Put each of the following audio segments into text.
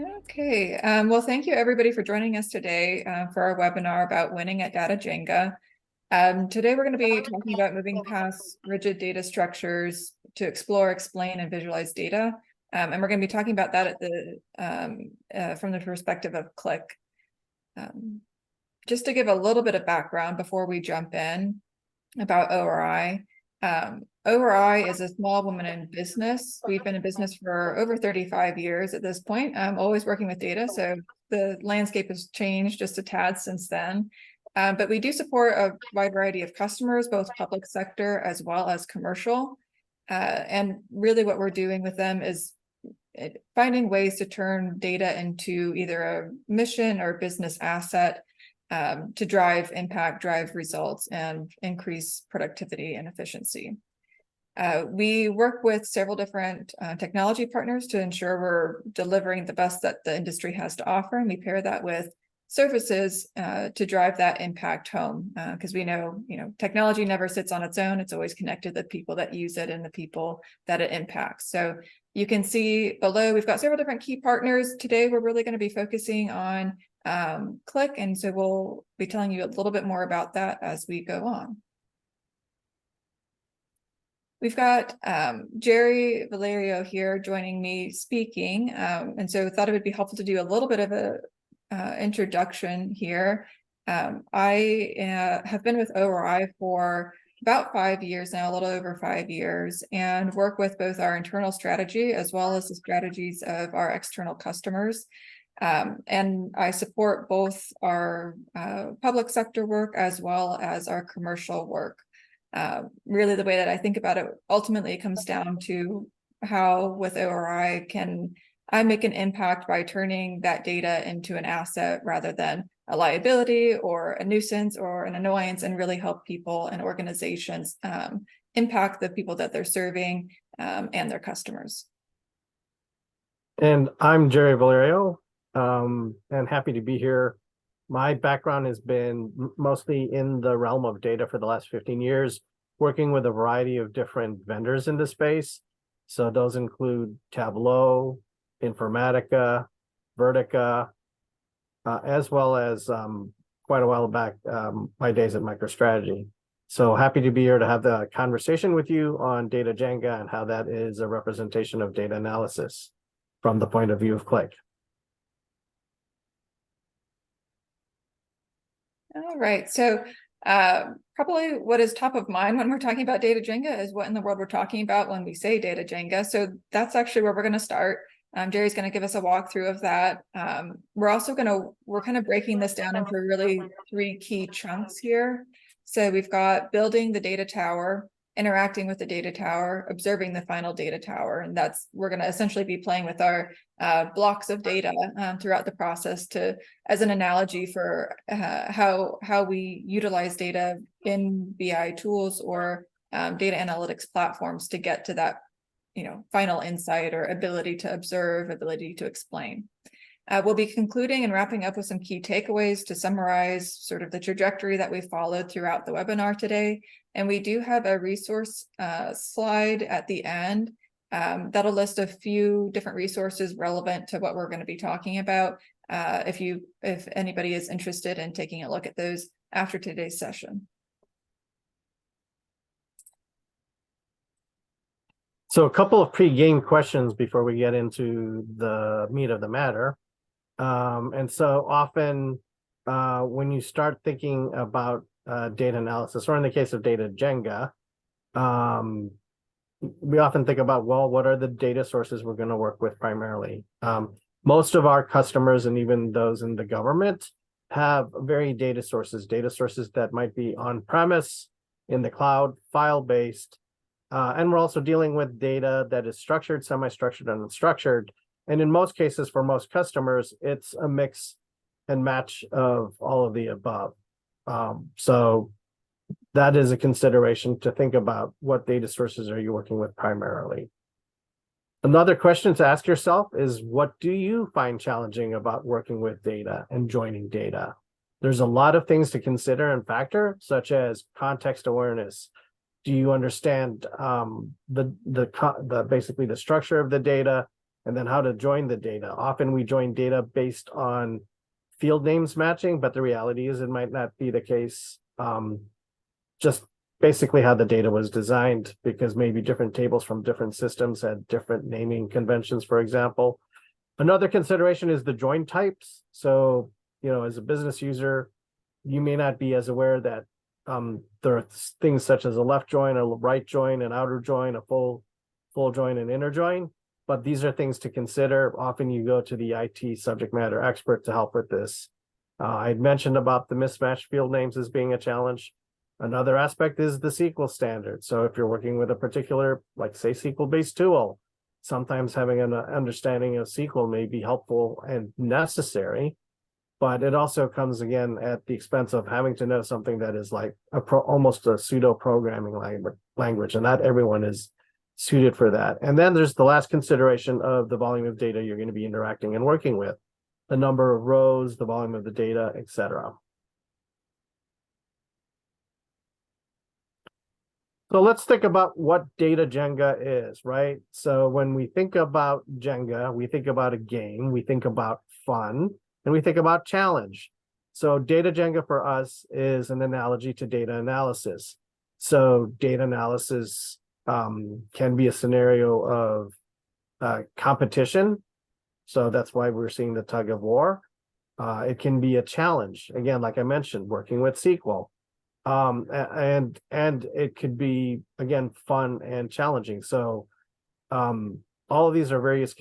Okay, well, thank you everybody for joining us today for our webinar about winning at Data Jenga. Today we're going to be talking about moving past rigid data structures to explore, explain, and visualize data. And we're going to be talking about that at from the perspective of Qlik. Just to give a little bit of background before we jump in about ORI. ORI is a small woman-owned business. We've been in business for over 35 years at this point. I'm always working with data, so the landscape has changed just a tad since then. But we do support a wide variety of customers, both public sector as well as commercial. And really what we're doing with them is finding ways to turn data into either a mission or business asset to drive impact, drive results, and increase productivity and efficiency. We work with several different technology partners to ensure we're delivering the best that the industry has to offer, and we pair that with services to drive that impact home, because we know, technology never sits on its own. It's always connected to the people that use it and the people that it impacts. So you can see below, we've got several different key partners. Today, we're really going to be focusing on Qlik, and so we'll be telling you a little bit more about that as we go on. We've got Jerry Valerio here joining me speaking, and so thought it would be helpful to do a little bit of a introduction here. I have been with ORI for about 5 years now, a little over 5 years, and work with both our internal strategy as well as the strategies of our external customers. And I support both our public sector work as well as our commercial work. Really, the way that I think about it, ultimately, it comes down to how, with ORI, can I make an impact by turning that data into an asset rather than a liability or a nuisance or an annoyance, and really help people and organizations impact the people that they're serving and their customers. And I'm Jerry Valerio, and happy to be here. My background has been mostly in the realm of data for the last 15 years, working with a variety of different vendors in the space. So those include Tableau, Informatica, Vertica, as well as quite a while back, my days at MicroStrategy. So happy to be here to have the conversation with you on Data Jenga and how that is a representation of data analysis from the point of view of Qlik. All right, so probably what is top of mind when we're talking about Data Jenga is what in the world we're talking about when we say Data Jenga. So that's actually where we're going to start. Jerry's going to give us a walkthrough of that. We're kind of breaking this down into really 3 key chunks here. So we've got building the data tower, interacting with the data tower, observing the final data tower, and we're going to essentially be playing with our blocks of data throughout the process as an analogy for how we utilize data in BI tools or data analytics platforms to get to that final insight or ability to observe, ability to explain. We'll be concluding and wrapping up with some key takeaways to summarize sort of the trajectory that we followed throughout the webinar today. And we do have a resource slide at the end that'll list a few different resources relevant to what we're going to be talking about, if anybody is interested in taking a look at those after today's session. So a couple of pre-game questions before we get into the meat of the matter. And so often when you start thinking about data analysis, or in the case of Data Jenga, we often think about, well, what are the data sources we're going to work with primarily? Most of our customers, and even those in the government, have varied data sources that might be on-premise, in the cloud, file-based. And we're also dealing with data that is structured, semi-structured, and unstructured. And in most cases, for most customers, it's a mix and match of all of the above. So that is a consideration to think about: what data sources are you working with primarily? Another question to ask yourself is, what do you find challenging about working with data and joining data? There's a lot of things to consider and factor, such as context awareness. Do you understand basically the structure of the data? and then how to join the data. Often we join data based on field names matching, but the reality is it might not be the case. Just basically how the data was designed, because maybe different tables from different systems had different naming conventions, for example. Another consideration is the join types. So, as a business user, you may not be as aware that there are things such as a left join, a right join, an outer join, a full join, and inner join. But these are things to consider. Often you go to the IT subject matter expert to help with this. I'd mentioned about the mismatched field names as being a challenge. Another aspect is the SQL standard. So if you're working with a particular, like say, SQL-based tool, sometimes having an understanding of SQL may be helpful and necessary, but it also comes again at the expense of having to know something that is like almost a pseudo programming language, and not everyone is suited for that. And then there's the last consideration of the volume of data you're going to be interacting and working with, the number of rows, the volume of the data, etc. So let's think about what data Jenga is, right? So when we think about Jenga, we think about a game, we think about fun, and we think about challenge. So data Jenga for us is an analogy to data analysis. So data analysis can be a scenario of competition. So that's why we're seeing the tug of war. It can be a challenge. Again, like I mentioned, working with SQL. And it could be, again, fun and challenging. So all of these are various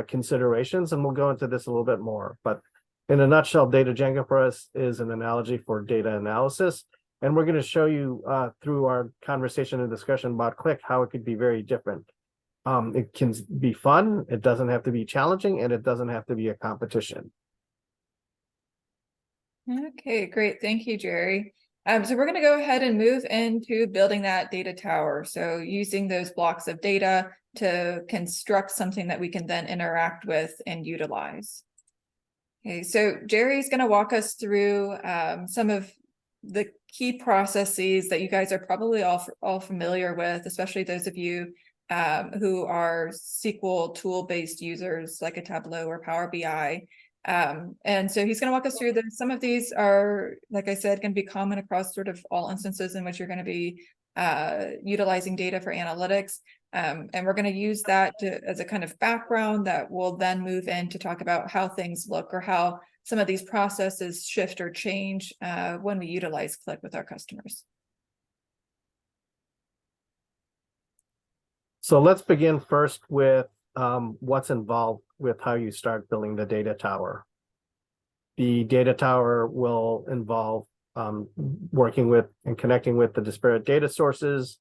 considerations, and we'll go into this a little bit more. But in a nutshell, data Jenga for us is an analogy for data analysis. And we're going to show you through our conversation and discussion about Qlik how it could be very different. It can be fun, it doesn't have to be challenging, and it doesn't have to be a competition. Okay, great. Thank you, Jerry. So we're going to go ahead and move into building that data tower. So using those blocks of data to construct something that we can then interact with and utilize. Okay, so Jerry's going to walk us through some of the key processes that you guys are probably all familiar with, especially those of you who are SQL tool-based users like a Tableau or Power BI. And so he's going to walk us through some of these are, like I said, going to be common across sort of all instances in which you're going to be utilizing data for analytics. And we're going to use that as a kind of background that will then move in to talk about how things look or how some of these processes shift or change when we utilize Qlik with our customers. So let's begin first with what's involved with how you start building the data tower. The data tower will involve working with and connecting with the disparate data sources.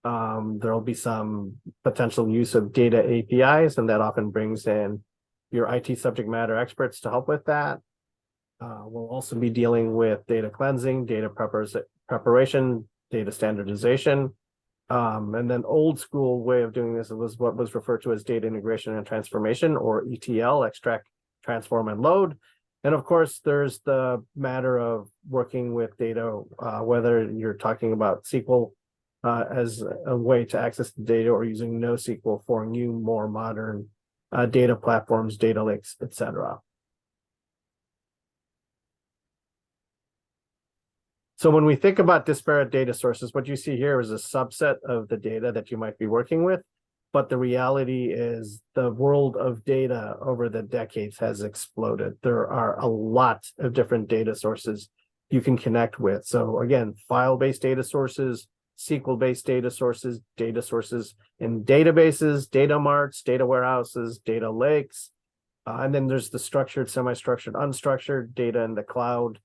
There will be some potential use of data APIs, and that often brings in your IT subject matter experts to help with that. We'll also be dealing with data cleansing, data preparation, data standardization. And then old school way of doing this was what was referred to as data integration and transformation, or ETL, extract, transform, and load. And of course, there's the matter of working with data, whether you're talking about SQL as a way to access the data or using NoSQL for new, more modern data platforms, data lakes, etc. So when we think about disparate data sources, what you see here is a subset of the data that you might be working with. But the reality is the world of data over the decades has exploded. There are a lot of different data sources you can connect with. So again, file-based data sources, SQL-based data sources in databases, data marts, data warehouses, data lakes. And then there's the structured, semi-structured, unstructured data in the cloud.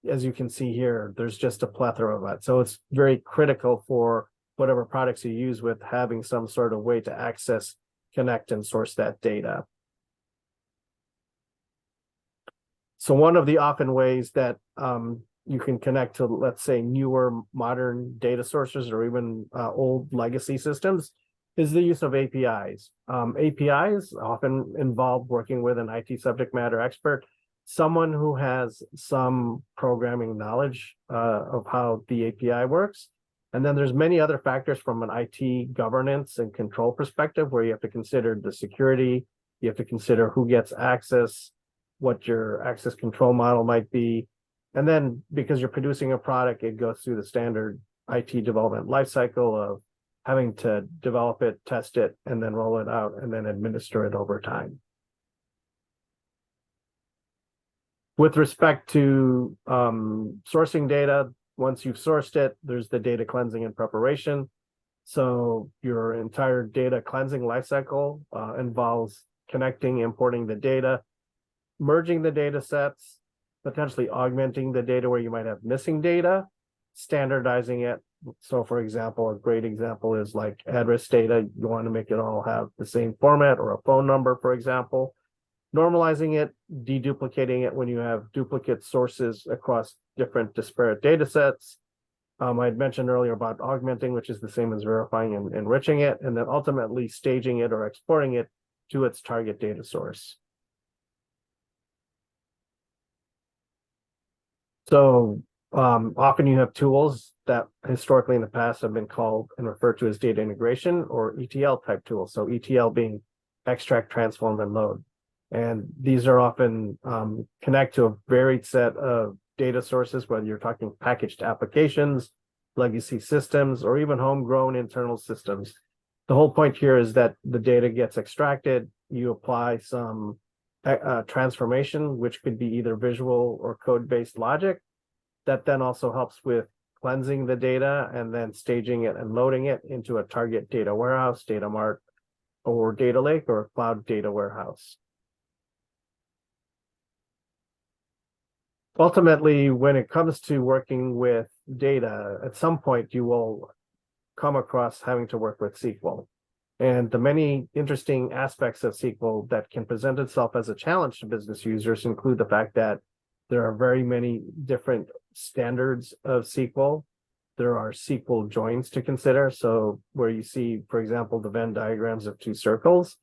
As you can see here, there's just a plethora of that. So it's very critical for whatever products you use with having some sort of way to access, connect, and source that data. So one of the often ways that you can connect to, let's say, newer modern data sources or even old legacy systems is the use of APIs. APIs often involve working with an IT subject matter expert, someone who has some programming knowledge of how the API works. And then there's many other factors from an IT governance and control perspective where you have to consider the security, You have to consider who gets access, what your access control model might be. And then because you're producing a product, it goes through the standard IT development lifecycle of having to develop it, test it, and then roll it out, and then administer it over time. With respect to sourcing data, once you've sourced it, there's the data cleansing and preparation. So your entire data cleansing lifecycle involves connecting, importing the data, merging the data sets, potentially augmenting the data where you might have missing data, standardizing it. So for example, a great example is like address data. You want to make it all have the same format, or a phone number, for example. Normalizing it, deduplicating it when you have duplicate sources across different disparate data sets. I'd mentioned earlier about augmenting, which is the same as verifying and enriching it, and then ultimately staging it or exporting it to its target data source. So often you have tools that historically in the past have been called and referred to as data integration or ETL type tools. So ETL being extract, transform, and load. And these are often connect to a varied set of data sources, whether you're talking packaged applications, legacy systems, or even homegrown internal systems. The whole point here is that the data gets extracted, you apply some transformation, which could be either visual or code-based logic, that then also helps with cleansing the data and then staging it and loading it into a target data warehouse, data mart, or data lake, or a cloud data warehouse. Ultimately, when it comes to working with data, at some point you will come across having to work with SQL. And the many interesting aspects of SQL that can present itself as a challenge to business users include the fact that there are very many different standards of SQL. There are SQL joins to consider. So where you see, for example, the Venn diagrams of two circles,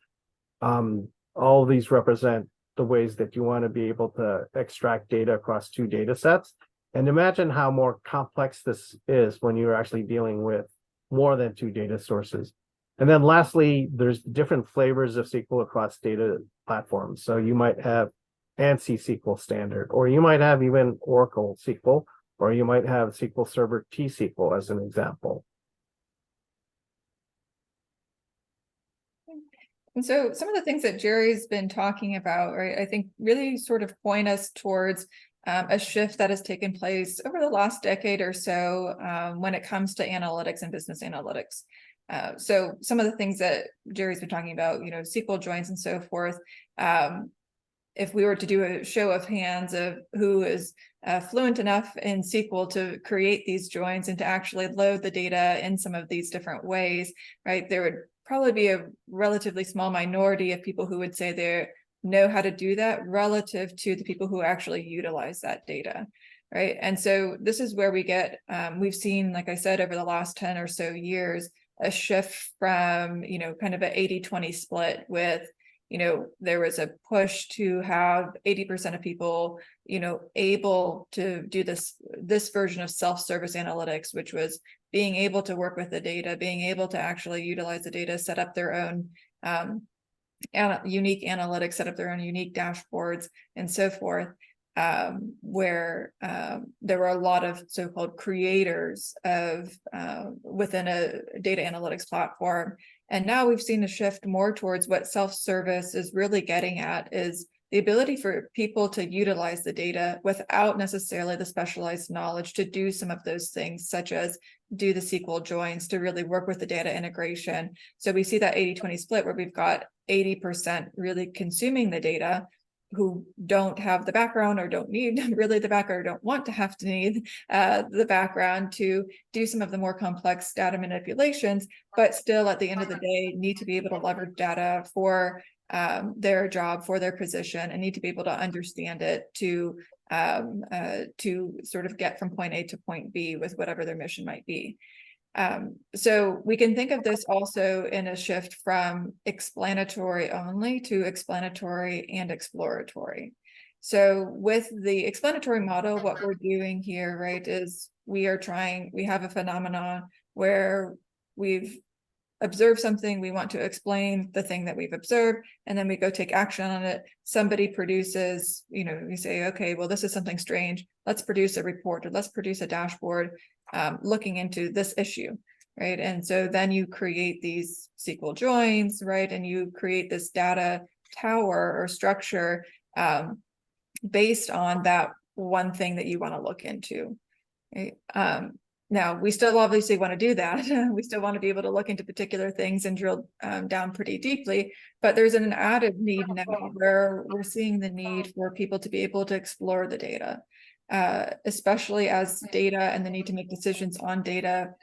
all of these represent the ways that you want to be able to extract data across two data sets. And imagine how more complex this is when you're actually dealing with more than two data sources. And then lastly, there's different flavors of SQL across data platforms. So you might have ANSI SQL standard, or you might have even Oracle SQL, or you might have SQL Server T-SQL as an example. And so some of the things that Jerry's been talking about, right, I think really sort of point us towards a shift that has taken place over the last decade or so when it comes to analytics and business analytics. So some of the things that Jerry's been talking about, SQL joins and so forth. If we were to do a show of hands of who is fluent enough in SQL to create these joins and to actually load the data in some of these different ways, right, there would probably be a relatively small minority of people who would say they know how to do that relative to the people who actually utilize that data, right? And so this is where we get, we've seen, like I said, over the last 10 or so years, a shift from, kind of an 80-20 split with, there was a push to have 80% of people, able to do this version of self-service analytics, which was being able to work with the data, being able to actually utilize the data, set up their own unique analytics, set up their own unique dashboards, and so forth, where there were a lot of so-called creators of within a data analytics platform. And now we've seen a shift more towards what self-service is really getting at, is the ability for people to utilize the data without necessarily the specialized knowledge to do some of those things, such as do the SQL joins, to really work with the data integration. So we see that 80-20 split where we've got 80% really consuming the data, who don't have the background or don't need really the background or don't want to have to need the background to do some of the more complex data manipulations, but still at the end of the day need to be able to leverage data for their job, for their position, and need to be able to understand it to sort of get from point A to point B with whatever their mission might be. So we can think of this also in a shift from explanatory only to explanatory and exploratory. So with the explanatory model, what we're doing here, right, is we have a phenomenon where we've observe something, we want to explain the thing that we've observed, and then we go take action on it. Somebody produces, we say, okay, well, this is something strange. Let's produce a report, or let's produce a dashboard looking into this issue, right? And so then you create these SQL joins, right? And you create this data tower or structure based on that one thing that you want to look into, right? Now, we still obviously want to do that. We still want to be able to look into particular things and drill down pretty deeply, but there's an added need now where we're seeing the need for people to be able to explore the data, especially as data and the need to make decisions on data,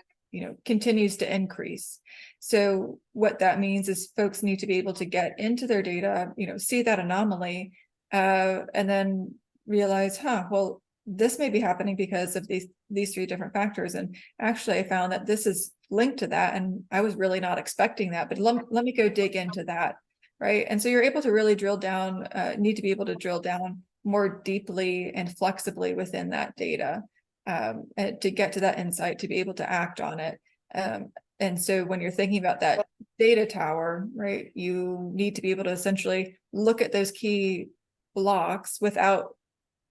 continues to increase. So what that means is folks need to be able to get into their data, see that anomaly, and then realize, well, this may be happening because of these three different factors. And actually, I found that this is linked to that, and I was really not expecting that, but let me go dig into that, right? And so you're able to really drill down, need to be able to drill down more deeply and flexibly within that data to get to that insight, to be able to act on it. And so when you're thinking about that data tower, right, you need to be able to essentially look at those key blocks without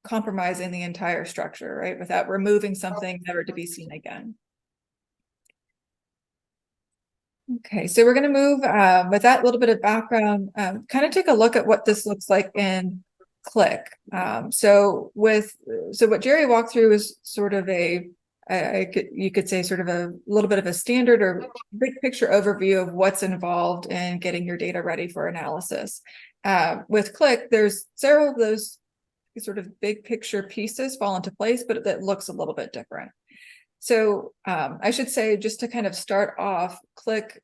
compromising the entire structure, right? Without removing something never to be seen again. Okay, so we're going to move with that little bit of background, kind of take a look at what this looks like in Qlik. So what Jerry walked through is sort of you could say sort of a little bit of a standard or big picture overview of what's involved in getting your data ready for analysis. With Qlik, there's several of those sort of big picture pieces fall into place, but that looks a little bit different. So I should say, just to kind of start off, Qlik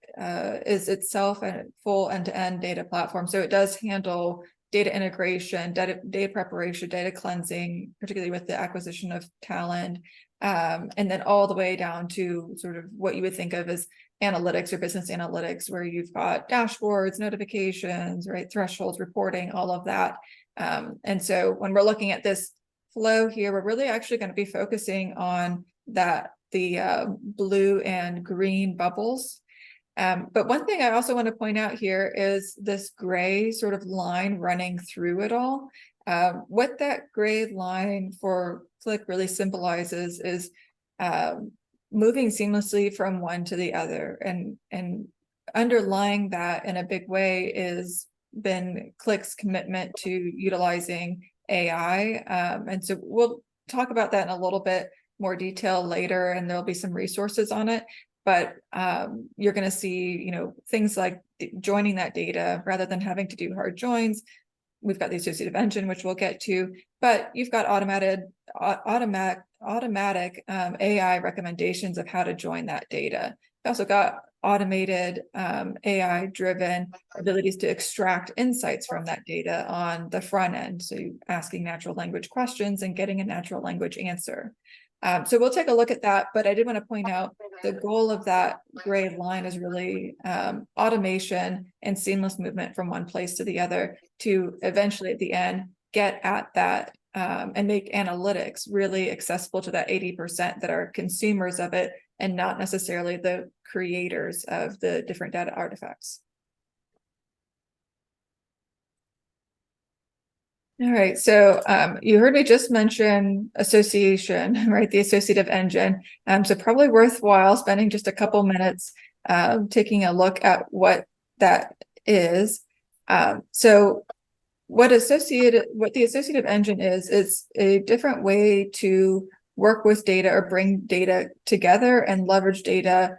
is itself a full end-to-end data platform. So it does handle data integration, data preparation, data cleansing, particularly with the acquisition of talent, and then all the way down to sort of what you would think of as analytics or business analytics, where you've got dashboards, notifications, right, thresholds, reporting, all of that. And so when we're looking at this flow here, we're really actually going to be focusing on the blue and green bubbles. But one thing I also want to point out here is this gray sort of line running through it all. What that gray line for Qlik really symbolizes is moving seamlessly from one to the other, and underlying that in a big way is been Qlik's commitment to utilizing AI. And so we'll talk about that in a little bit more detail later, and there'll be some resources on it. But you're going to see, things like joining that data rather than having to do hard joins. We've got the associative engine, which we'll get to, but you've got automatic AI recommendations of how to join that data. You've also got automated AI-driven abilities to extract insights from that data on the front end. So you're asking natural language questions and getting a natural language answer. So we'll take a look at that, but I did want to point out the goal of that gray line is really automation and seamless movement from one place to the other to eventually at the end get at that and make analytics really accessible to that 80% that are consumers of it and not necessarily the creators of the different data artifacts. All right, so you heard me just mention association, right? The associative engine. So probably worthwhile spending just a couple minutes taking a look at what that is. So what the associative engine is a different way to work with data or bring data together and leverage data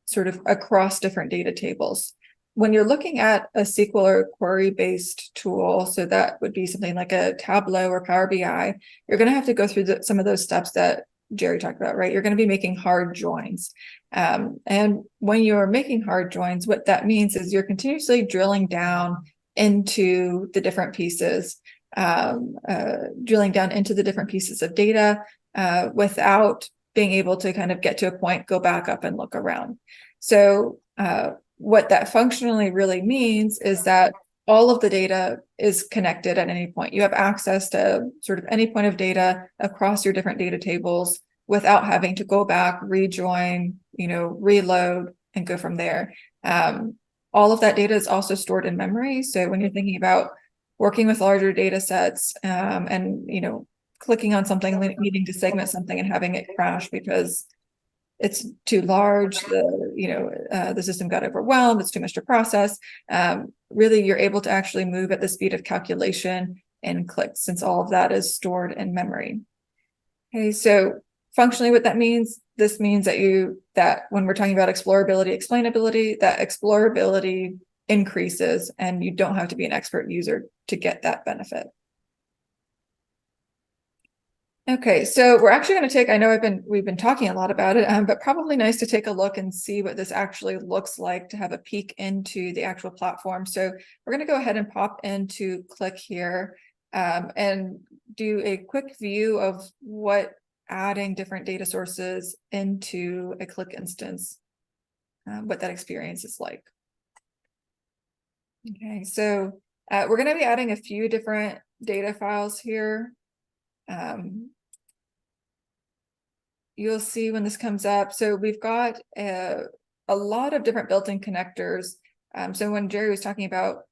sort of across different data tables. When you're looking at a SQL or query-based tool, so that would be something like a Tableau or Power BI, you're going to have to go through some of those steps that Jerry talked about, right? You're going to be making hard joins. And when you're making hard joins, what that means is you're continuously drilling down into the different pieces, of data without being able to kind of get to a point, go back up and look around. So what that functionally really means is that all of the data is connected at any point. You have access to sort of any point of data across your different data tables without having to go back, rejoin, reload, and go from there. All of that data is also stored in memory. So when you're thinking about working with larger data sets, and clicking on something, needing to segment something and having it crash because it's too large, the system got overwhelmed, it's too much to process. Really, you're able to actually move at the speed of calculation in Qlik, since all of that is stored in memory. Okay, so functionally what that means, this means that when we're talking about explorability, explainability, that explorability increases and you don't have to be an expert user to get that benefit. Okay, so we're actually going to take, I know we've been talking a lot about it, but probably nice to take a look and see what this actually looks like, to have a peek into the actual platform. So we're going to go ahead and pop into Qlik here, and do a quick view of what adding different data sources into a Qlik instance, what that experience is like. Okay, so we're going to be adding a few different data files here. You'll see when this comes up. So we've got a lot of different built-in connectors. So when Jerry was talking about,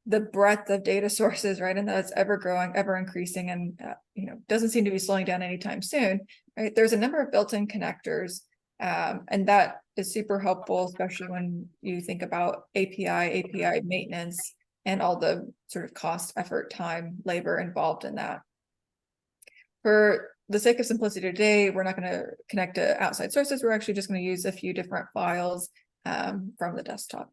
the breadth of data sources, right, and that's ever growing, ever increasing, and doesn't seem to be slowing down anytime soon, right? There's a number of built-in connectors, and that is super helpful, especially when you think about API maintenance and all the sort of cost, effort, time, labor involved in that. For the sake of simplicity today, we're not going to connect to outside sources. We're actually just going to use a few different files from the desktop.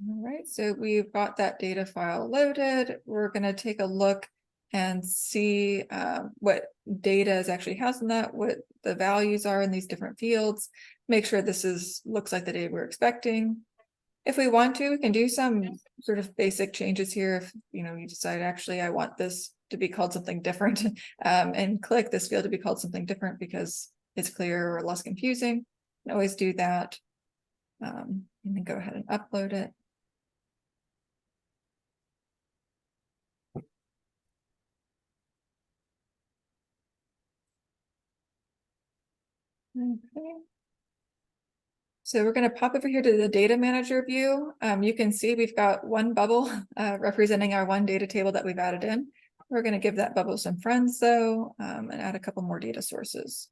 All right, so we've got that data file loaded. We're going to take a look and see what data is actually housed in that, what the values are in these different fields, make sure this looks like the data we're expecting. If we want to, we can do some sort of basic changes here. If you decide, actually, I want this to be called something different, and Qlik this field to be called something different because it's clearer or less confusing, you can always do that. And then go ahead and upload it. Okay. So we're going to pop over here to the data manager view. You can see we've got one bubble representing our one data table that we've added in. We're going to give that bubble some friends though, and add a couple more data sources.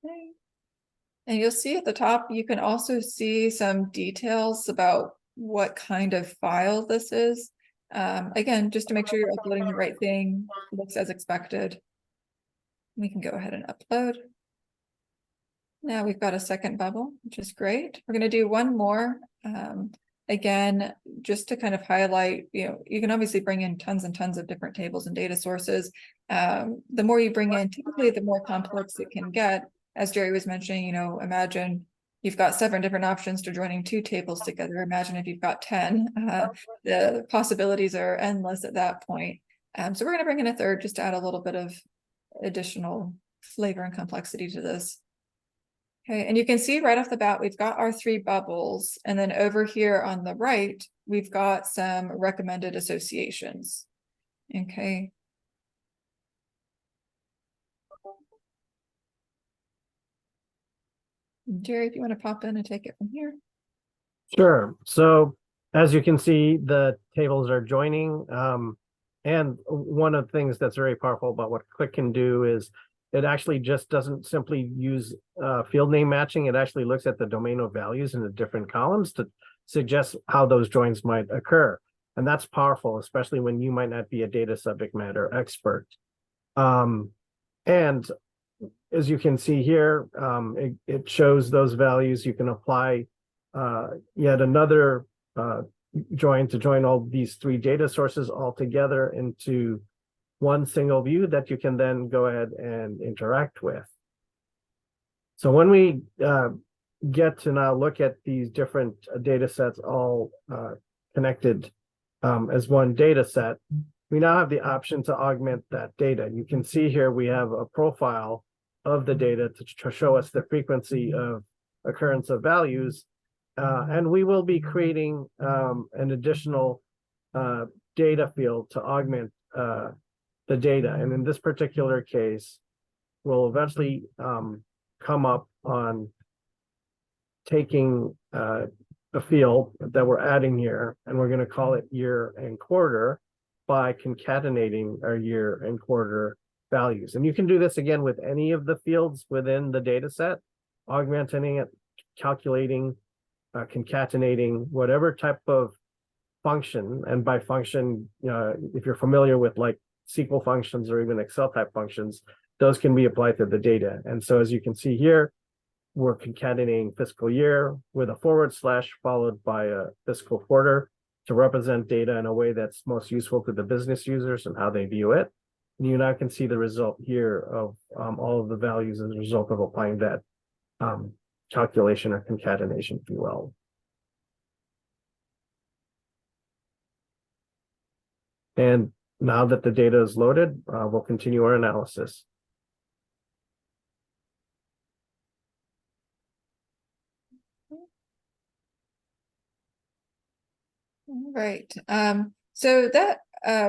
Okay. And you'll see at the top, you can also see some details about what kind of file this is. Again, just to make sure you're uploading the right thing, looks as expected. We can go ahead and upload. Now we've got a second bubble, which is great. We're going to do one more. Again, just to kind of highlight, you can obviously bring in tons and tons of different tables and data sources. The more you bring in, typically the more complex it can get. As Jerry was mentioning, imagine you've got 7 different options to joining 2 tables together. Imagine if you've got 10, the possibilities are endless at that point. So we're going to bring in a third just to add a little bit of additional flavor and complexity to this. Okay, and you can see right off the bat, we've got our 3 bubbles, and then over here on the right, we've got some recommended associations. Okay. Jerry, if you want to pop in and take it from here. Sure. So as you can see, the tables are joining. And one of the things that's very powerful about what Qlik can do is it actually just doesn't simply use field name matching. It actually looks at the domain of values in the different columns to suggest how those joins might occur. And that's powerful, especially when you might not be a data subject matter expert. And as you can see here, it shows those values. You can apply yet another join to join all these 3 data sources all together into one single view that you can then go ahead and interact with. So when we get to now look at these different data sets all connected as one data set, we now have the option to augment that data. You can see here we have a profile of the data to show us the frequency of occurrence of values. And we will be creating an additional data field to augment the data. And in this particular case, we'll eventually come up on taking a field that we're adding here, and we're going to call it year and quarter by concatenating our year and quarter values. And you can do this again with any of the fields within the data set, augmenting it, calculating, concatenating, whatever type of function. And by function, if you're familiar with like SQL functions or even Excel type functions, those can be applied to the data. And so as you can see here, we're concatenating fiscal year with a / followed by a fiscal quarter to represent data in a way that's most useful to the business users and how they view it. And you now can see the result here of all of the values as a result of applying that calculation or concatenation, if you will. And now that the data is loaded, we'll continue our analysis. Right. So that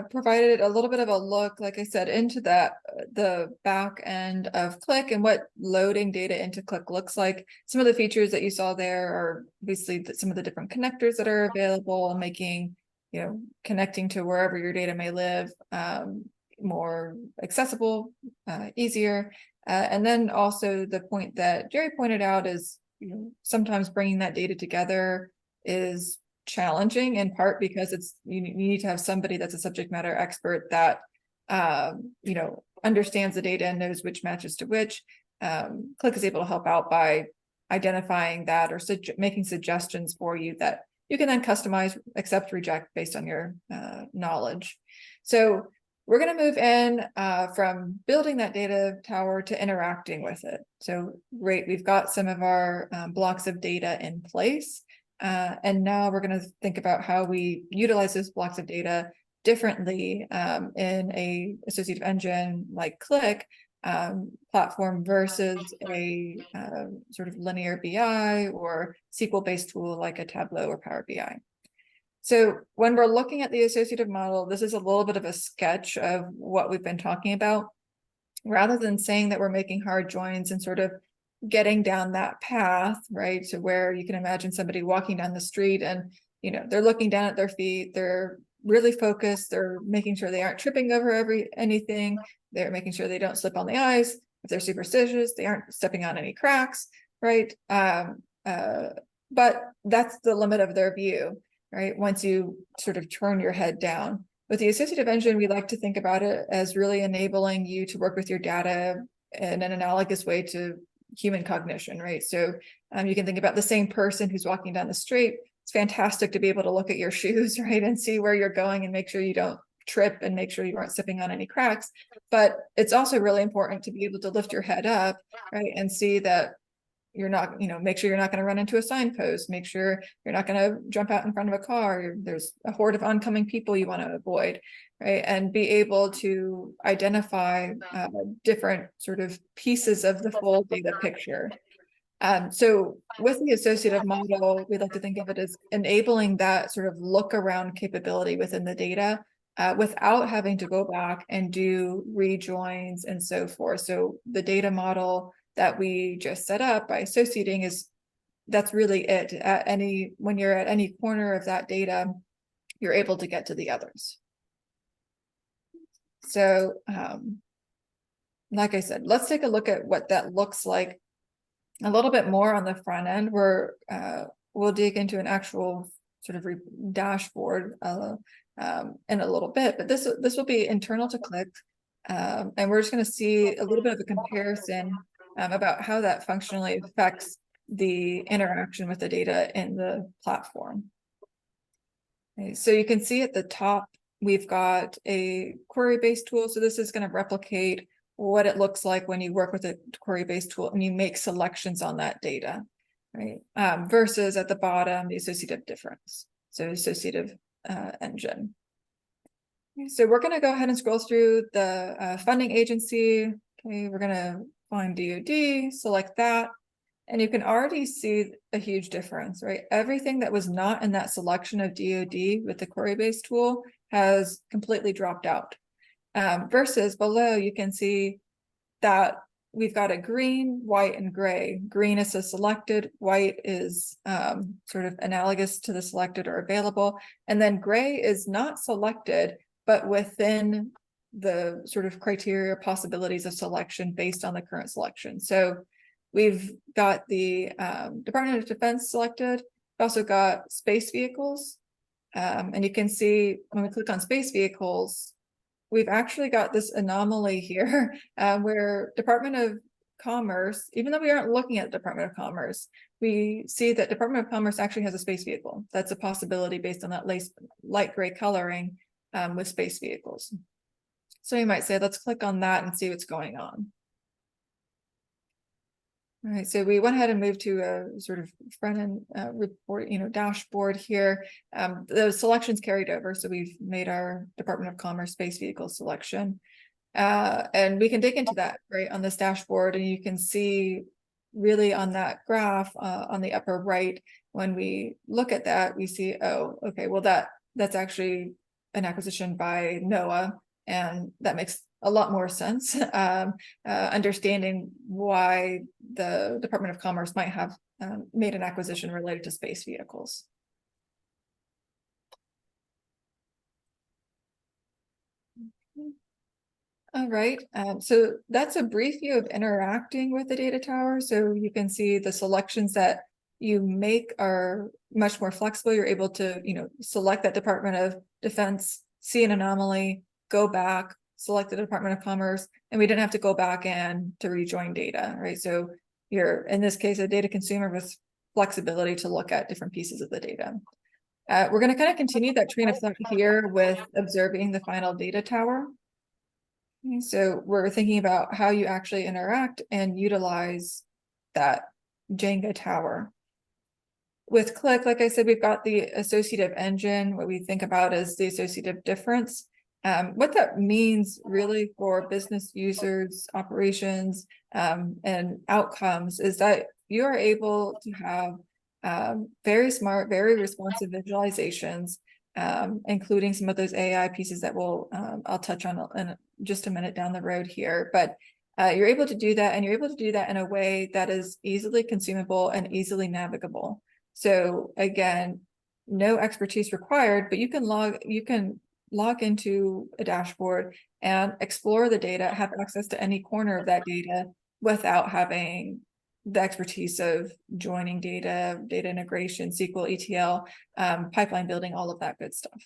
provided a little bit of a look, like I said, into the back end of Qlik and what loading data into Qlik looks like. Some of the features that you saw there are obviously some of the different connectors that are available, making, connecting to wherever your data may live more accessible, easier. And then also the point that Jerry pointed out is, sometimes bringing that data together is challenging, in part because you need to have somebody that's a subject matter expert that understands the data and knows which matches to which. Qlik is able to help out by identifying that or making suggestions for you that you can then customize, accept, reject based on your knowledge. So we're going to move in from building that data tower to interacting with it. So great, we've got some of our blocks of data in place. And now we're going to think about how we utilize those blocks of data differently in a associative engine like Qlik platform versus a sort of linear BI or SQL-based tool like a Tableau or Power BI. So when we're looking at the associative model, this is a little bit of a sketch of what we've been talking about. Rather than saying that we're making hard joins and sort of getting down that path, right? To where you can imagine somebody walking down the street and, they're looking down at their feet, they're really focused, they're making sure they aren't tripping over anything, they're making sure they don't slip on the ice. If they're superstitious, they aren't stepping on any cracks, right? But that's the limit of their view, right? Once you sort of turn your head down. With the associative engine, we like to think about it as really enabling you to work with your data in an analogous way to human cognition, right? So you can think about the same person who's walking down the street. It's fantastic to be able to look at your shoes, right, and see where you're going and make sure you don't trip and make sure you aren't stepping on any cracks. But it's also really important to be able to lift your head up, right, and see that you're not, make sure you're not going to run into a signpost, make sure you're not going to jump out in front of a car, there's a horde of oncoming people you want to avoid, right? And be able to identify different sort of pieces of the full data picture. So with the associative model, we like to think of it as enabling that sort of look around capability within the data without having to go back and do rejoins and so forth. So the data model that we just set up by associating that's really it. When you're at any corner of that data, you're able to get to the others. So like I said, let's take a look at what that looks like a little bit more on the front end, where we'll dig into an actual sort of dashboard in a little bit, but this will be internal to Qlik, and we're just going to see a little bit of a comparison about how that functionally affects the interaction with the data in the platform. Okay, so you can see at the top, we've got a query-based tool. So this is going to replicate what it looks like when you work with a query-based tool and you make selections on that data, right? Versus at the bottom, the associative difference. So associative engine. Okay, so we're going to go ahead and scroll through the funding agency. Okay, we're going to find DoD, select that, and you can already see a huge difference, right? Everything that was not in that selection of DoD with the query-based tool has completely dropped out. Versus below, you can see that we've got a green, white, and gray. Green is a selected, white is sort of analogous to the selected or available, and then gray is not selected, but within the sort of criteria possibilities of selection based on the current selection. So we've got the Department of Defense selected. We've also got space vehicles. And you can see when we click on space vehicles, we've actually got this anomaly here where Department of Commerce, even though we aren't looking at the Department of Commerce, we see that Department of Commerce actually has a space vehicle. That's a possibility based on that light gray coloring with space vehicles. So you might say, let's click on that and see what's going on. All right, so we went ahead and moved to a sort of front end report, dashboard here. The selections carried over, so we've made our Department of Commerce space vehicle selection. And we can dig into that right on this dashboard, and you can see really on that graph on the upper right, when we look at that, we see, oh, okay, well, that's actually an acquisition by NOAA, and that makes a lot more sense, understanding why the Department of Commerce might have made an acquisition related to space vehicles. All right, so that's a brief view of interacting with the data tower. So you can see the selections that you make are much more flexible. You're able to, select that Department of Defense, see an anomaly, go back, select the Department of Commerce, and we didn't have to go back in to rejoin data, right? So you're, in this case, a data consumer with flexibility to look at different pieces of the data. We're going to kind of continue that train of thought here with observing the final data tower. Okay, so we're thinking about how you actually interact and utilize that Jenga tower. With Qlik, like I said, we've got the associative engine, what we think about as the associative difference. What that means really for business users, operations, and outcomes is that you are able to have very smart, very responsive visualizations, including some of those AI pieces that I'll touch on in just a minute down the road here. But you're able to do that, and you're able to do that in a way that is easily consumable and easily navigable. So again, no expertise required, but you can log into a dashboard and explore the data, have access to any corner of that data without having the expertise of joining data, data integration, SQL, ETL, pipeline building, all of that good stuff.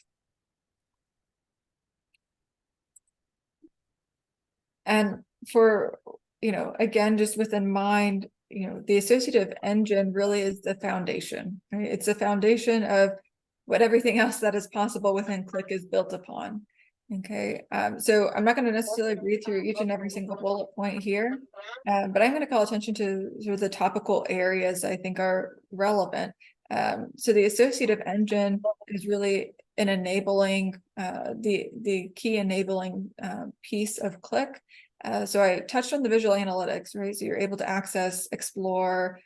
And for, again, just within mind, the associative engine really is the foundation, right? It's the foundation of what everything else that is possible within Qlik is built upon. Okay, so I'm not going to necessarily read through each and every single bullet point here, but I'm going to call attention to sort of the topical areas I think are relevant. So the associative engine is really an enabling, the key enabling piece of Qlik. So I touched on the visual analytics, right? So you're able to access, explore,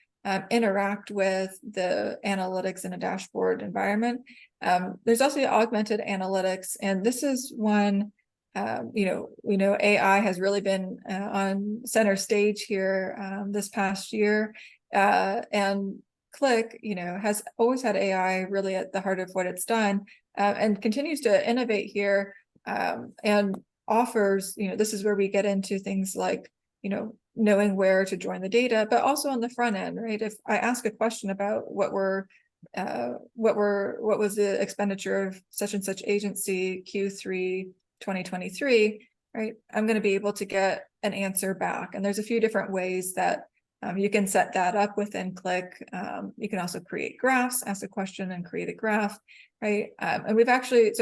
interact with the analytics in a dashboard environment. There's also the augmented analytics, and this is one, we know AI has really been on center stage here this past year, and Qlik, has always had AI really at the heart of what it's done, and continues to innovate here, and offers, this is where we get into things like, knowing where to join the data, but also on the front end, right? If I ask a question about what was the expenditure of such and such agency Q3 2023, right? I'm going to be able to get an answer back. And there's a few different ways that you can set that up within Qlik. You can also create graphs, ask a question and create a graph, right? And we've actually,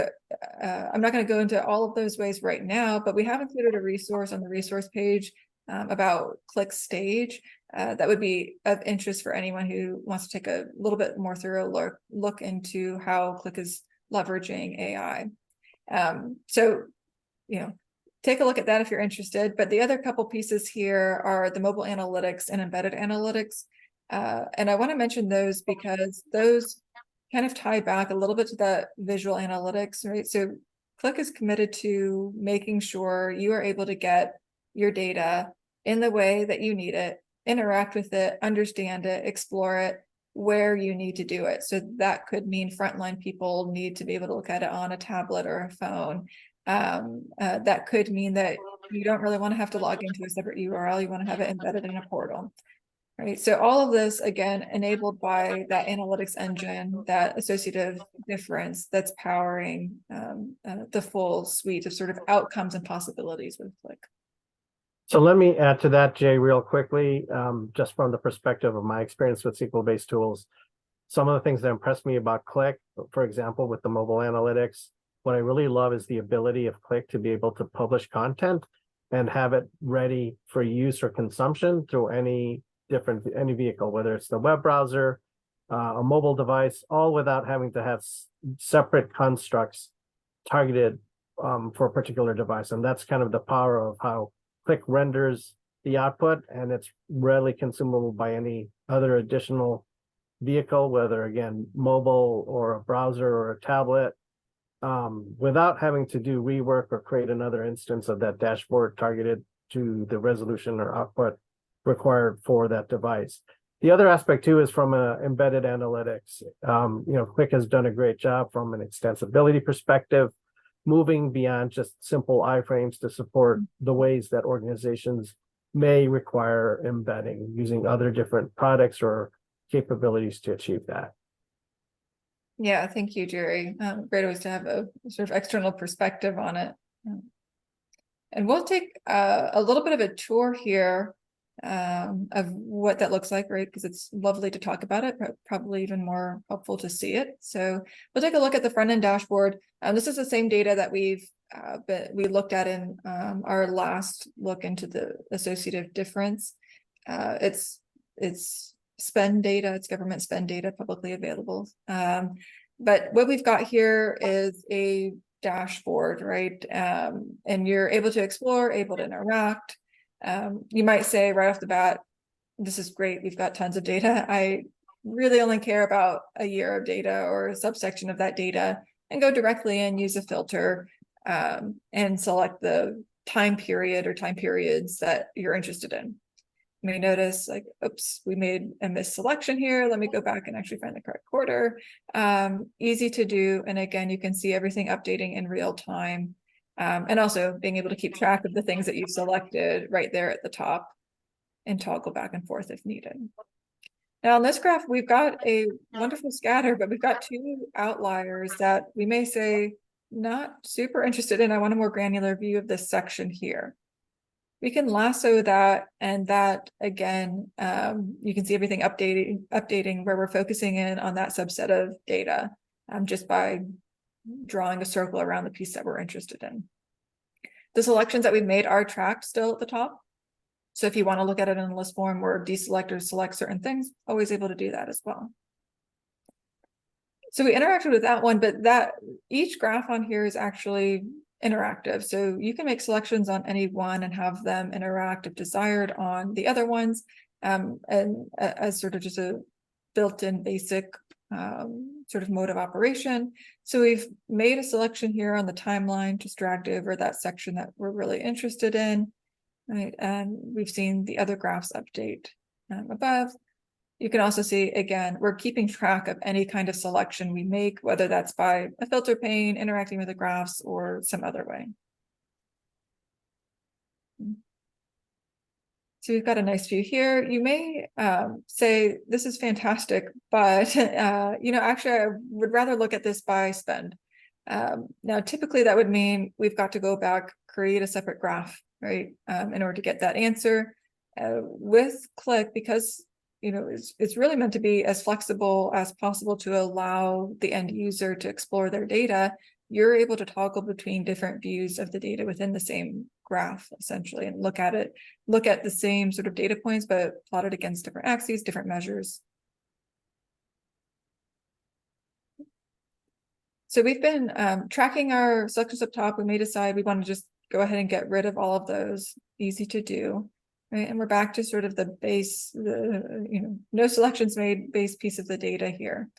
I'm not going to go into all of those ways right now, but we have included a resource on the resource page about Qlik Stage that would be of interest for anyone who wants to take a little bit more thorough look into how Qlik is leveraging AI. So, take a look at that if you're interested. But the other couple pieces here are the mobile analytics and embedded analytics. And I want to mention those because those kind of tie back a little bit to that visual analytics, right? So Qlik is committed to making sure you are able to get your data in the way that you need it, interact with it, understand it, explore it, where you need to do it. So that could mean frontline people need to be able to look at it on a tablet or a phone. That could mean that you don't really want to have to log into a separate URL. You want to have it embedded in a portal, right? So all of this, again, enabled by that analytics engine, that associative difference that's powering the full suite of sort of outcomes and possibilities with Qlik. So let me add to that, Jay, real quickly, just from the perspective of my experience with SQL-based tools. Some of the things that impressed me about Qlik, for example, with the mobile analytics, what I really love is the ability of Qlik to be able to publish content and have it ready for use or consumption through any vehicle, whether it's the web browser, a mobile device, all without having to have separate constructs targeted for a particular device. And that's kind of the power of how Qlik renders the output, and it's readily consumable by any other additional vehicle, whether again mobile or a browser or a tablet, without having to do rework or create another instance of that dashboard targeted to the resolution or output required for that device. The other aspect too is from embedded analytics. Qlik has done a great job from an extensibility perspective, moving beyond just simple iframes to support the ways that organizations may require embedding using other different products or capabilities to achieve that. Yeah, thank you, Jerry. Great always to have a sort of external perspective on it. And we'll take a little bit of a tour here of what that looks like, right? Because it's lovely to talk about it, but probably even more helpful to see it. So we'll take a look at the front end dashboard. This is the same data that we looked at in our last look into the associative difference. It's spend data, it's government spend data, publicly available. But what we've got here is a dashboard, right? And you're able to explore, able to interact. You might say right off the bat, this is great, we've got tons of data. I really only care about a year of data or a subsection of that data, and go directly and use a filter and select the time period or time periods that you're interested in. You may notice like, oops, we made a misselection here. Let me go back and actually find the correct quarter. Easy to do. And again, you can see everything updating in real time. And also being able to keep track of the things that you've selected right there at the top and toggle back and forth if needed. Now on this graph, we've got a wonderful scatter, but we've got two outliers that we may say not super interested in. I want a more granular view of this section here. We can lasso that, and that again, you can see everything updating where we're focusing in on that subset of data just by drawing a circle around the piece that we're interested in. The selections that we've made are tracked still at the top. So if you want to look at it in a list form or deselect or select certain things, always able to do that as well. So we interacted with that one, but that each graph on here is actually interactive. So you can make selections on any one and have them interact if desired on the other ones, and as sort of just a built-in basic sort of mode of operation. So we've made a selection here on the timeline, just dragged over that section that we're really interested in, right? And we've seen the other graphs update above. You can also see, again, we're keeping track of any kind of selection we make, whether that's by a filter pane, interacting with the graphs, or some other way. So we've got a nice view here. You may say, this is fantastic, but actually I would rather look at this by spend. Now, typically that would mean we've got to go back, create a separate graph, right? In order to get that answer. With Qlik, because it's really meant to be as flexible as possible to allow the end user to explore their data, you're able to toggle between different views of the data within the same graph, essentially, and look at the same sort of data points, but plotted against different axes, different measures. So we've been tracking our selections up top. We may decide we want to just go ahead and get rid of all of those. Easy to do, right? And we're back to sort of the base, no selections made base piece of the data here.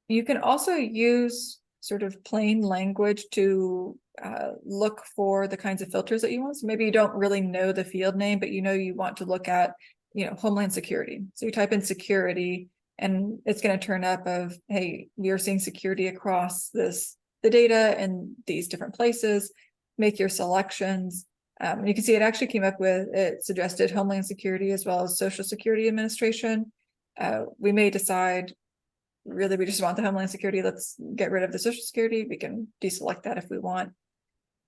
You can also use sort of plain language to look for the kinds of filters that you want. So maybe you don't really know the field name, but you want to look at, Homeland Security. So you type in security, and it's going to turn up of, hey, we are seeing security across the data in these different places. Make your selections. And you can see it actually came up with, it suggested Homeland Security as well as Social Security Administration. We may decide, really, we just want the Homeland Security. Let's get rid of the Social Security. We can deselect that if we want.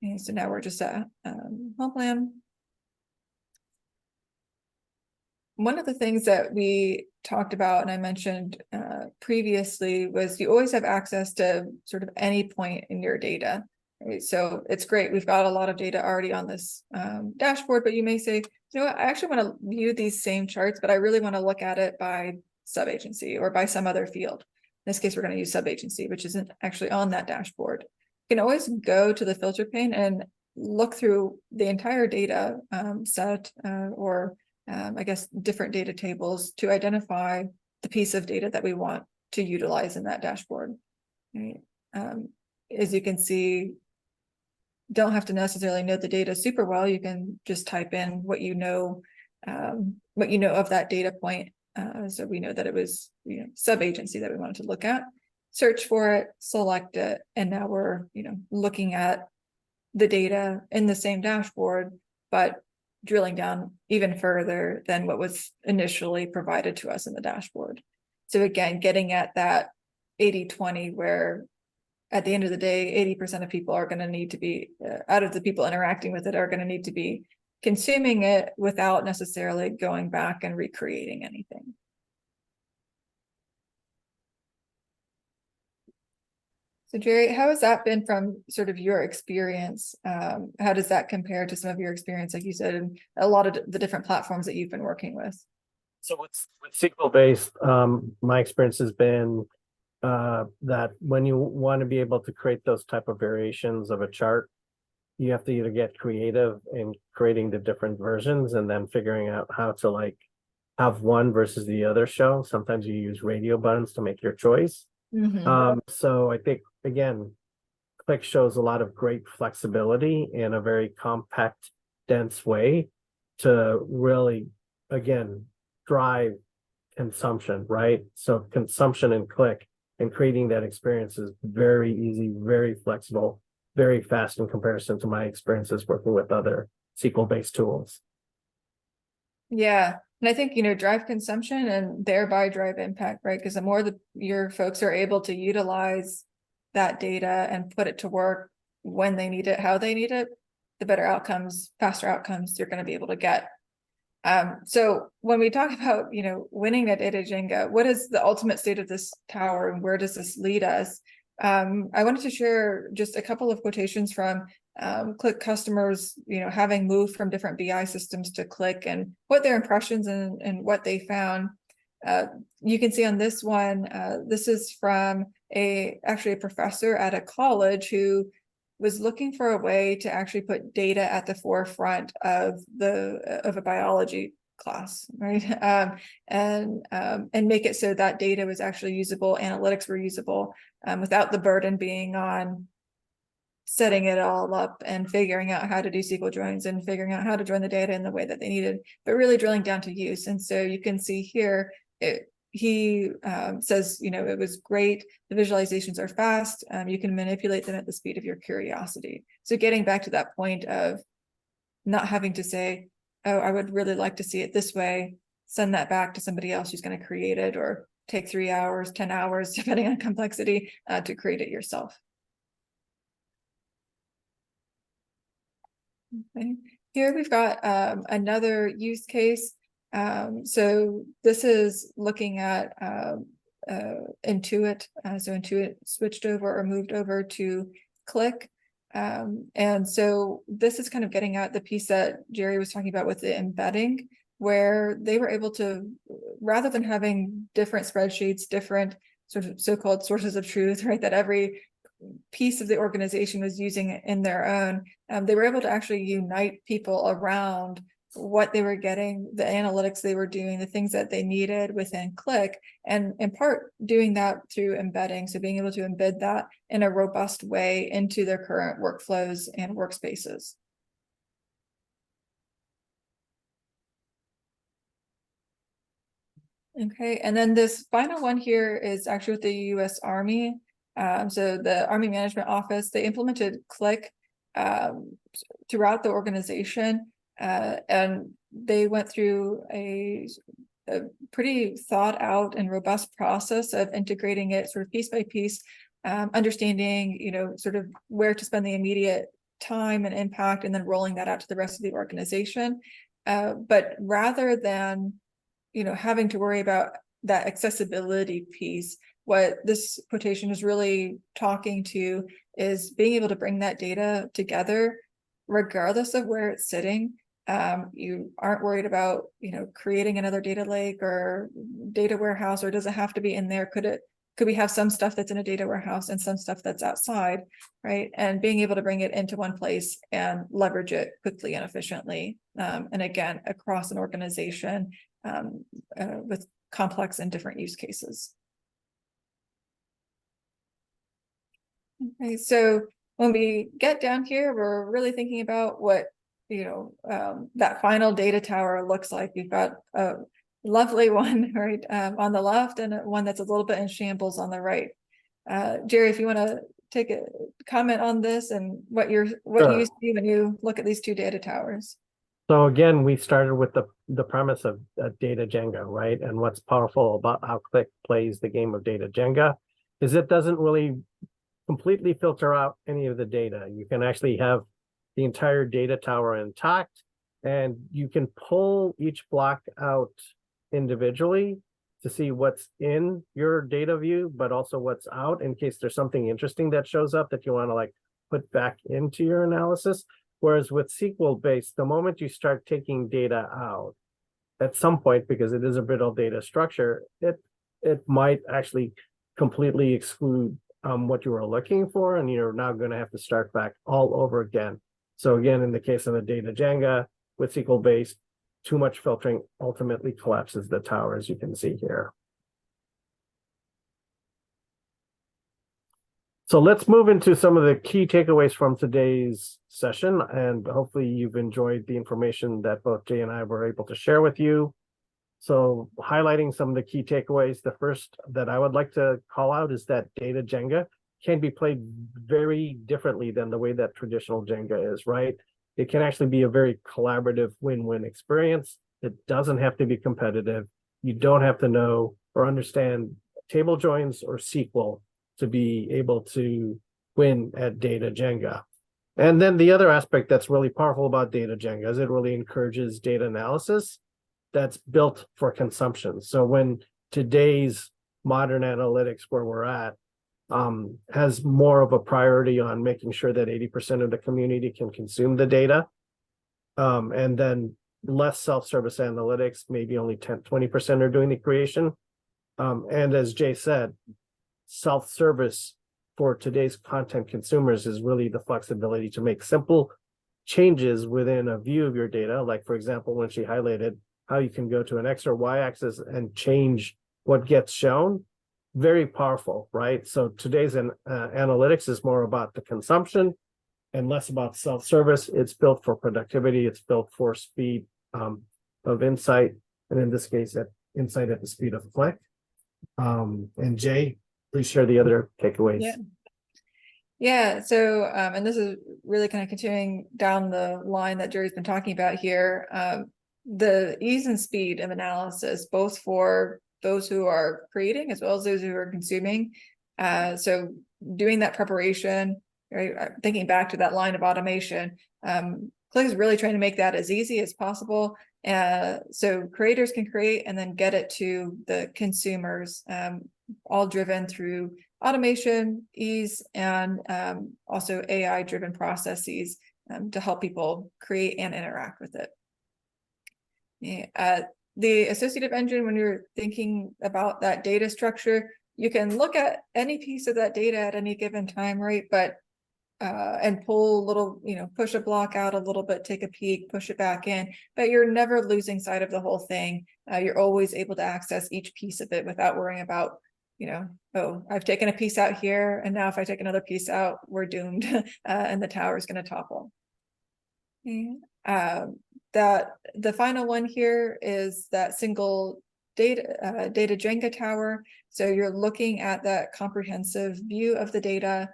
And so now we're just at Homeland. One of the things that we talked about, and I mentioned previously, was you always have access to sort of any point in your data. Right? So it's great. We've got a lot of data already on this dashboard, but you may say, I actually want to view these same charts, but I really want to look at it by sub-agency or by some other field. In this case, we're going to use sub-agency, which isn't actually on that dashboard. You can always go to the filter pane and look through the entire data set or I guess different data tables to identify the piece of data that we want to utilize in that dashboard. Right? As you can see, don't have to necessarily know the data super well. You can just type in what you know of that data point. So we know that it was sub-agency that we wanted to look at, search for it, select it, and now we're looking at the data in the same dashboard, but drilling down even further than what was initially provided to us in the dashboard. So again, getting at that 80-20, where at the end of the day, 80% of people are going to need to be, out of the people interacting with it, are going to need to be consuming it without necessarily going back and recreating anything. So Jerry, how has that been from sort of your experience? How does that compare to some of your experience, like you said, in a lot of the different platforms that you've been working with? So with SQL-based, my experience has been that when you want to be able to create those type of variations of a chart, you have to either get creative in creating the different versions and then figuring out how to have one versus the other show. Sometimes you use radio buttons to make your choice. Mm-hmm. So I think, again, Qlik shows a lot of great flexibility in a very compact, dense way to really, again, drive consumption, right? So consumption in Qlik and creating that experience is very easy, very flexible, very fast in comparison to my experiences working with other SQL-based tools. Yeah. And I think, drive consumption and thereby drive impact, right? Because the more your folks are able to utilize that data and put it to work when they need it, how they need it, the better outcomes, faster outcomes you're going to be able to get. So when we talk about, winning at data Jenga, what is the ultimate state of this tower and where does this lead us? I wanted to share just a couple of quotations from Qlik customers, having moved from different BI systems to Qlik and what their impressions and what they found. You can see on this one, this is from actually a professor at a college who was looking for a way to actually put data at the forefront of a biology class, right? And make it so that data was actually usable, analytics were usable, without the burden being on setting it all up and figuring out how to do SQL joins and figuring out how to join the data in the way that they needed, but really drilling down to use. And so you can see here, he says, it was great. The visualizations are fast. You can manipulate them at the speed of your curiosity. So getting back to that point of not having to say, oh, I would really like to see it this way, send that back to somebody else who's going to create it, or take 3 hours, 10 hours, depending on complexity, to create it yourself. Okay. Here we've got another use case. So this is looking at Intuit. So Intuit switched over or moved over to Qlik. And so this is kind of getting at the piece that Jerry was talking about with the embedding, where they were able to, rather than having different spreadsheets, different sort of so-called sources of truth, right, that every piece of the organization was using it in their own, they were able to actually unite people around what they were getting, the analytics they were doing, the things that they needed within Qlik, and in part doing that through embedding. So being able to embed that in a robust way into their current workflows and workspaces. Okay, and then this final one here is actually with the U.S. Army. So the Army Management Office, they implemented Qlik throughout the organization, and they went through a pretty thought out and robust process of integrating it sort of piece by piece, understanding, sort of where to spend the immediate time and impact, and then rolling that out to the rest of the organization. But rather than having to worry about that accessibility piece, what this quotation is really talking to is being able to bring that data together, regardless of where it's sitting. You aren't worried about, creating another data lake or data warehouse, or does it have to be in there? Could we have some stuff that's in a data warehouse and some stuff that's outside, right? And being able to bring it into one place and leverage it quickly and efficiently. And again, across an organization, with complex and different use cases. Okay, so when we get down here, we're really thinking about what that final data tower looks like. We've got a lovely one right on the left, and one that's a little bit in shambles on the right. Jerry, if you want to take a comment on this and what you see when you look at these two data towers. So again, we started with the premise of data Jenga, right? And what's powerful about how Qlik plays the game of data Jenga is it doesn't really completely filter out any of the data. You can actually have the entire data tower intact, and you can pull each block out individually to see what's in your data view, but also what's out in case there's something interesting that shows up that you want to put back into your analysis. Whereas with SQL-based, the moment you start taking data out, at some point, because it is a brittle data structure, it might actually completely exclude what you were looking for, and you're now going to have to start back all over again. So again, in the case of the data Jenga with SQL-based, too much filtering ultimately collapses the tower, as you can see here. So let's move into some of the key takeaways from today's session, and hopefully you've enjoyed the information that both Jay and I were able to share with you. So highlighting some of the key takeaways, the first that I would like to call out is that data Jenga can be played very differently than the way that traditional Jenga is, right? It can actually be a very collaborative win-win experience. It doesn't have to be competitive. You don't have to know or understand table joins or SQL to be able to win at data Jenga. And then the other aspect that's really powerful about data Jenga is it really encourages data analysis that's built for consumption. So when today's modern analytics, where we're at, has more of a priority on making sure that 80% of the community can consume the data, and then less self-service analytics, maybe only 20% are doing the creation. And as Jay said, self-service for today's content consumers is really the flexibility to make simple changes within a view of your data. Like, for example, when she highlighted how you can go to an X or Y axis and change what gets shown, very powerful, right? So today's analytics is more about the consumption and less about self-service. It's built for productivity. It's built for speed of insight. And in this case, insight at the speed of Qlik. And Jay, please share the other takeaways. Yeah. So, and this is really kind of continuing down the line that Jerry's been talking about here. The ease and speed of analysis, both for those who are creating as well as those who are consuming. So doing that preparation, right? Thinking back to that line of automation, Qlik is really trying to make that as easy as possible. So creators can create and then get it to the consumers, all driven through automation, ease, and also AI-driven processes to help people create and interact with it. Yeah, the associative engine, when you're thinking about that data structure, you can look at any piece of that data at any given time, right? But and pull a little, push a block out a little bit, take a peek, push it back in, but you're never losing sight of the whole thing. You're always able to access each piece of it without worrying about, oh, I've taken a piece out here, and now if I take another piece out, we're doomed, and the tower is going to topple. That the final one here is that single data Jenga tower. So you're looking at that comprehensive view of the data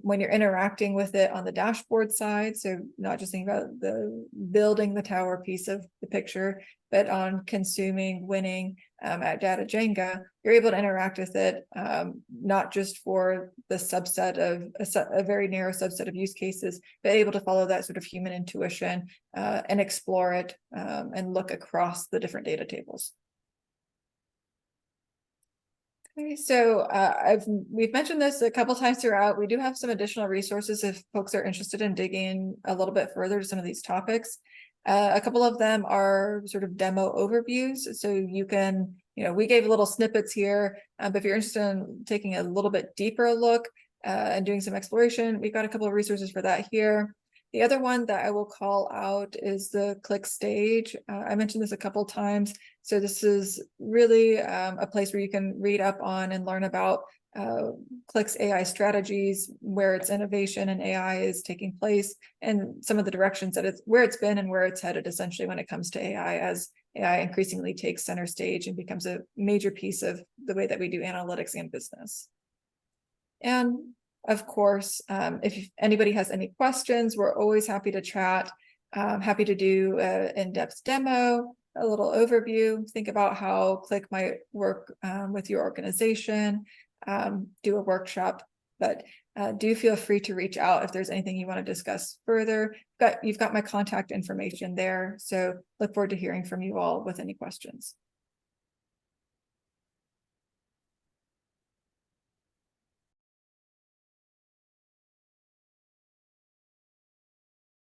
when you're interacting with it on the dashboard side. So not just thinking about the building the tower piece of the picture, but on consuming, winning at data Jenga, you're able to interact with it, not just for the subset of a very narrow subset of use cases, but able to follow that sort of human intuition and explore it and look across the different data tables. Okay, so we've mentioned this a couple times throughout. We do have some additional resources if folks are interested in digging a little bit further to some of these topics. A couple of them are sort of demo overviews. So you can, we gave little snippets here, but if you're interested in taking a little bit deeper look and doing some exploration, we've got a couple of resources for that here. The other one that I will call out is the Qlik stage. I mentioned this a couple times. So this is really a place where you can read up on and learn about Qlik's AI strategies, where its innovation and AI is taking place, and some of the directions that where it's been and where it's headed essentially when it comes to AI, as AI increasingly takes center stage and becomes a major piece of the way that we do analytics and business. And of course, if anybody has any questions, we're always happy to chat, happy to do an in-depth demo, a little overview, think about how Qlik might work with your organization, do a workshop, but do feel free to reach out if there's anything you want to discuss further. You've got my contact information there, so look forward to hearing from you all with any questions.